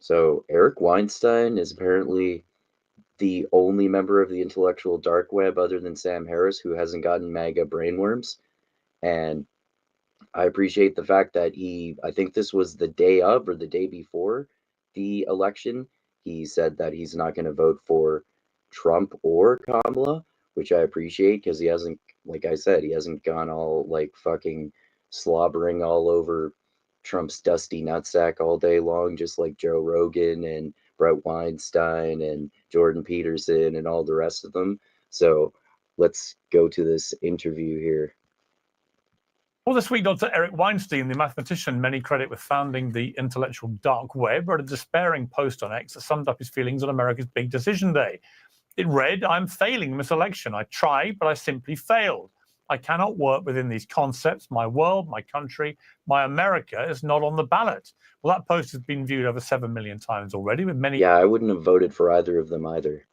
So Eric Weinstein is apparently the only member of the intellectual dark web other than Sam Harris who hasn't gotten MAGA brainworms. And I appreciate the fact that I think this was the day of or the day before the election, he said that he's not going to vote for Trump or Kamala, which I appreciate because he hasn't, like I said, he hasn't gone all like fucking slobbering all over Trump's dusty nutsack all day long, just like Joe Rogan and Brett Weinstein and Jordan Peterson and all the rest of them. So let's go to this interview here. Well, this week, Dr. Eric Weinstein, the mathematician many credit with founding the intellectual dark web, wrote a despairing post on X that summed up his feelings on America's big decision day. It read, "I'm failing this election. I tried, but I simply failed. I cannot work within these concepts. My world, my country, my America is not on the ballot." Well, that post has been viewed over 7 million times already, with many... Yeah, I wouldn't have voted for either of them either.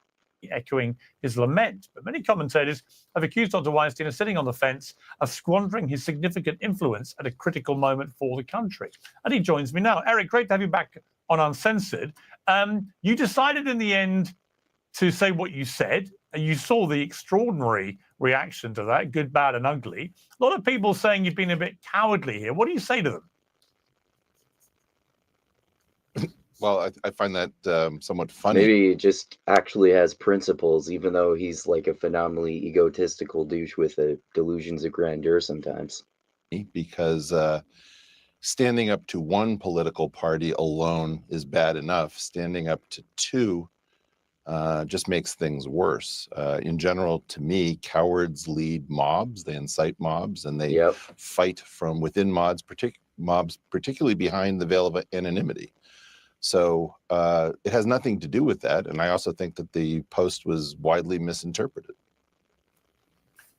Echoing his lament. But many commentators have accused Dr. Weinstein of sitting on the fence, of squandering his significant influence at a critical moment for the country. And he joins me now. Eric, great to have you back on Uncensored. You decided in the end to say what you said. You saw the extraordinary reaction to that, good, bad, and ugly. A lot of people saying you've been a bit cowardly here. What do you say to them? Well, I find that somewhat funny. Maybe he just actually has principles, even though he's like a phenomenally egotistical douche with delusions of grandeur sometimes. Because standing up to one political party alone is bad enough. Standing up to two just makes things worse. In general, to me, cowards lead mobs. They incite mobs, and they fight from within mobs, particularly behind the veil of anonymity. So it has nothing to do with that. And I also think that the post was widely misinterpreted.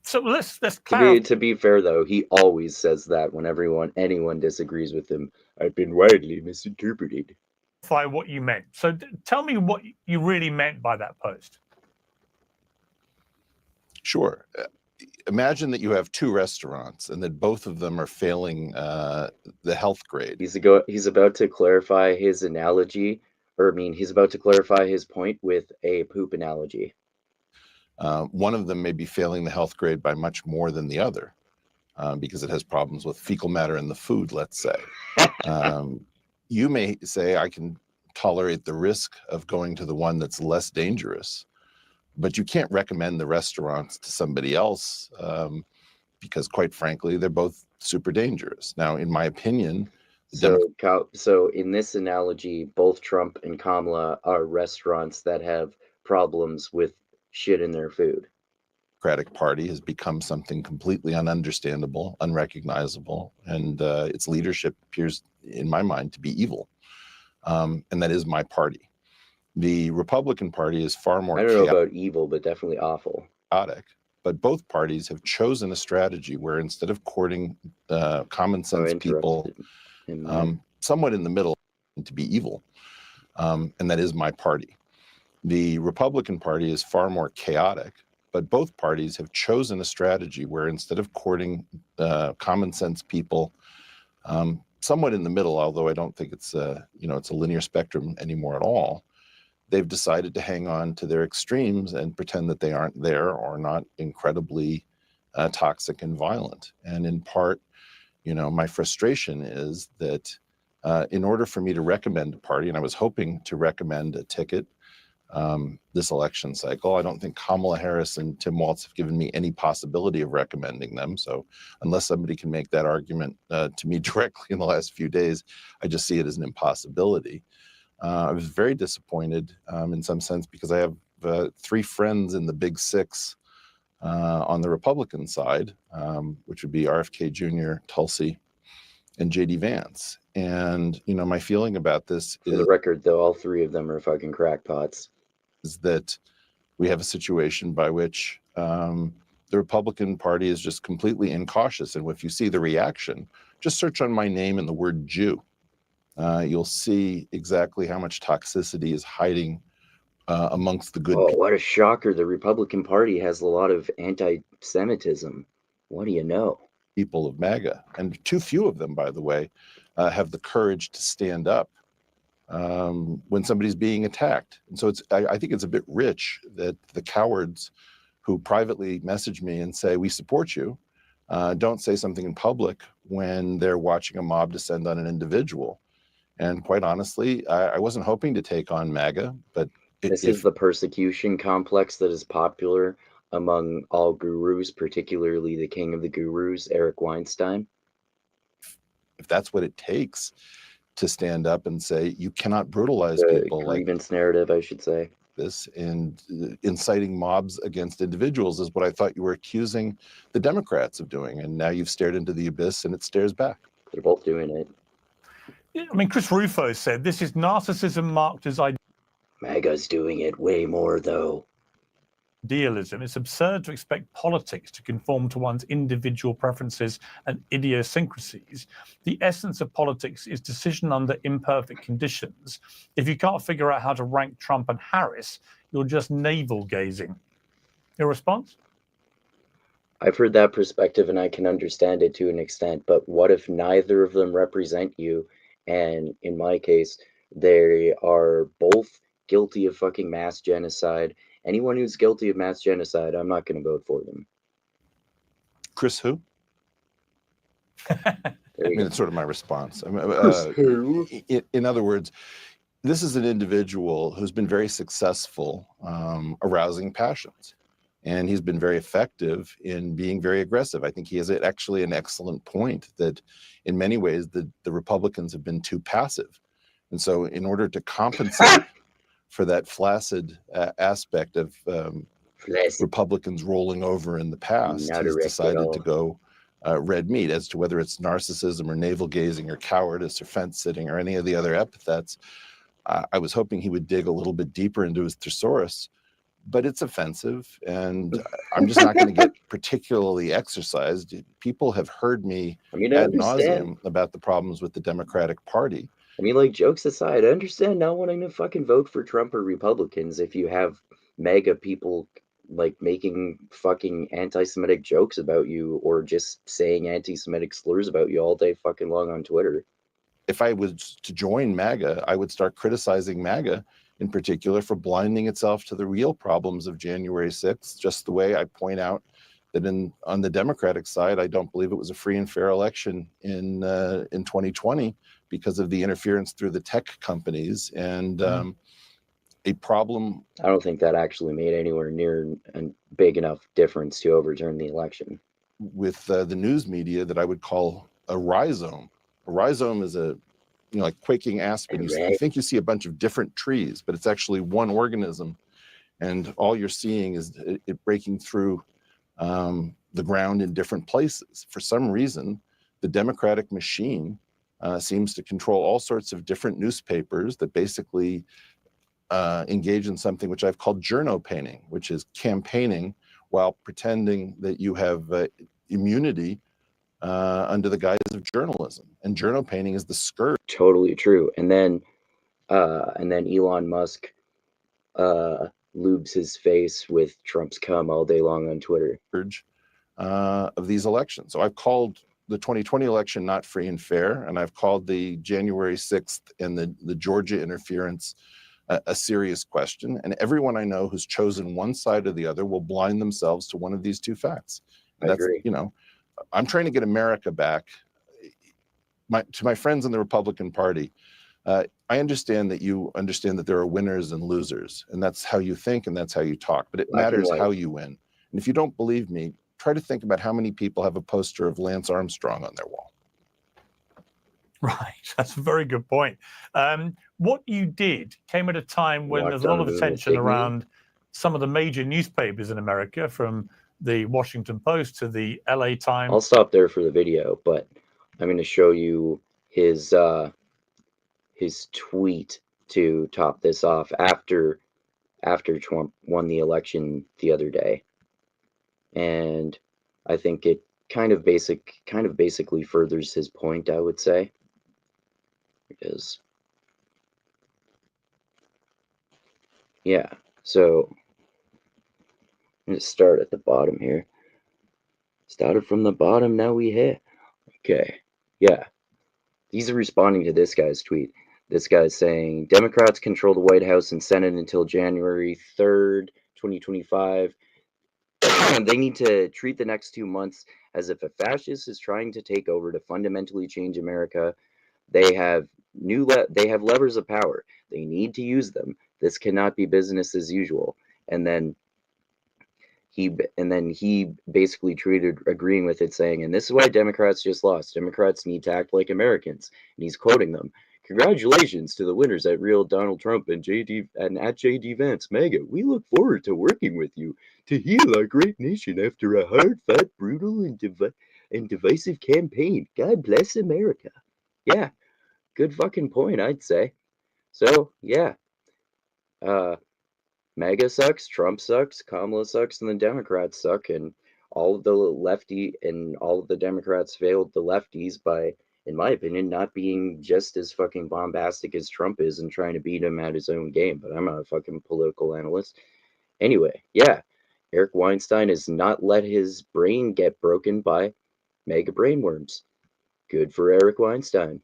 So let's clarify. To be fair, though, he always says that when anyone disagrees with him. I've been widely misinterpreted. What you meant. So tell me what you really meant by that post. Sure. Imagine that you have two restaurants and that both of them are failing the health grade. He's about to clarify his analogy, he's about to clarify his point with a poop analogy. One of them may be failing the health grade by much more than the other because it has problems with fecal matter in the food, let's say. You may say, I can tolerate the risk of going to the one that's less dangerous, but you can't recommend the restaurants to somebody else because, quite frankly, they're both super dangerous. Now, in my opinion... So in this analogy, both Trump and Kamala are restaurants that have problems with shit in their food. Democratic Party has become something completely ununderstandable, unrecognizable, and its leadership appears, in my mind, to be evil. And that is my party. The Republican Party is far more... I don't know about evil, but definitely awful. Chaotic. But both parties have chosen a strategy where instead of courting common sense people, somewhat in the middle, to be evil. And that is my party. The Republican Party is far more chaotic, but both parties have chosen a strategy where instead of courting common sense people, somewhat in the middle, although I don't think it's it's a linear spectrum anymore at all, they've decided to hang on to their extremes and pretend that they aren't there or not incredibly toxic and violent. And in part, my frustration is that in order for me to recommend a party, and I was hoping to recommend a ticket this election cycle, I don't think Kamala Harris and Tim Walz have given me any possibility of recommending them. So unless somebody can make that argument to me directly in the last few days, I just see it as an impossibility. I was very disappointed in some sense because I have three friends in the Big Six on the Republican side, which would be RFK Jr., Tulsi, and J.D. Vance. And, my feeling about this is... For the record, though, all three of them are fucking crackpots. Is that we have a situation by which the Republican Party is just completely incautious. And if you see the reaction, just search on my name and the word Jew. You'll see exactly how much toxicity is hiding amongst the good people. What a shocker. The Republican Party has a lot of anti-Semitism. What do you know? People of MAGA, and too few of them, by the way, have the courage to stand up when somebody's being attacked. And so I think it's a bit rich that the cowards who privately message me and say, we support you, don't say something in public when they're watching a mob descend on an individual. And quite honestly, I wasn't hoping to take on MAGA, but this is the persecution complex that is popular among all gurus, particularly the king of the gurus, Eric Weinstein. If that's what it takes to stand up and say, you cannot brutalize the people grievance narrative, I should say. This and inciting mobs against individuals is what I thought you were accusing the Democrats of doing. And now you've stared into the abyss and it stares back. They're both doing it. I mean, Chris Rufo said this is narcissism marked as MAGA's doing it way more, though. Idealism. It's absurd to expect politics to conform to one's individual preferences and idiosyncrasies. The essence of politics is decision under imperfect conditions. If you can't figure out how to rank Trump and Harris, you're just navel-gazing. Your response? I've heard that perspective and I can understand it to an extent, but what if neither of them represent you? And in my case, they are both guilty of fucking mass genocide. Anyone who's guilty of mass genocide, I'm not going to vote for them. Chris who? I mean, it's sort of my response. In other words, this is an individual who's been very successful arousing passions. And he's been very effective in being very aggressive. I think he has actually an excellent point that in many ways the Republicans have been too passive. And so in order to compensate for that flaccid aspect of Republicans rolling over in the past, he's decided to go red meat. As to whether it's narcissism or navel-gazing or cowardice or fence-sitting or any of the other epithets, I was hoping he would dig a little bit deeper into his thesaurus, but it's offensive, and I'm just not going to get particularly exercised. People have heard me ad nauseum about the problems with the Democratic Party. I mean, like, jokes aside, I understand not wanting to fucking vote for Trump or Republicans if you have MAGA people, like, making fucking anti-Semitic jokes about you or just saying anti-Semitic slurs about you all day fucking long on Twitter. If I was to join MAGA, I would start criticizing MAGA in particular for blinding itself to the real problems of January 6th, just the way I point out that on the Democratic side, I don't believe it was a free and fair election in 2020 because of the interference through the tech companies and a problem. I don't think that actually made anywhere near a big enough difference to overturn the election. With the news media that I would call a rhizome. A rhizome is a, like quaking aspen. You think you see a bunch of different trees, but it's actually one organism. And all you're seeing is it breaking through the ground in different places. For some reason, the Democratic machine seems to control all sorts of different newspapers that basically engage in something which I've called journo painting, which is campaigning while pretending that you have immunity under the guise of journalism. And journo painting is the scourge. Totally true. And then Elon Musk lubes his face with Trump's cum all day long on Twitter. Of these elections. So I've called the 2020 election not free and fair, and I've called the January 6th and the Georgia interference a serious question. And everyone I know who's chosen one side or the other will blind themselves to one of these two facts. And I agree. I'm trying to get America back. To my friends in the Republican Party, I understand that you understand that there are winners and losers, and that's how you think and that's how you talk, but it matters how you win. And if you don't believe me, try to think about how many people have a poster of Lance Armstrong on their wall. Right, that's a very good point. What you did came at a time when there's a lot of attention around some of the major newspapers in America, from the Washington Post to the LA Times. I'll stop there for the video, but I'm going to show you his tweet to top this off after Trump won the election the other day. And I think it kind of basically furthers his point, I would say. Because yeah, so I'm gonna start at the bottom here. Started from the bottom, now we here. Okay, yeah. He's responding to this guy's tweet. This guy's saying Democrats control the White House and Senate until January 3rd, 2025. They need to treat the next 2 months as if a fascist is trying to take over to fundamentally change America. They have levers of power. They need to use them. This cannot be business as usual. And then he basically treated agreeing with it, saying, and this is why Democrats just lost. Democrats need to act like Americans. And he's quoting them. Congratulations to the winners at Real Donald Trump and at JD Vance MAGA. We look forward to working with you to heal our great nation after a hard fought, brutal, and divisive campaign. God bless America. Yeah, good fucking point, I'd say. So yeah, MAGA sucks, Trump sucks, Kamala sucks, and the Democrats suck, and all of the Democrats failed the lefties by, in my opinion, not being just as fucking bombastic as Trump is and trying to beat him at his own game. But I'm not a fucking political analyst. Anyway, yeah, Eric Weinstein has not let his brain get broken by MAGA brainworms. Good for Eric Weinstein.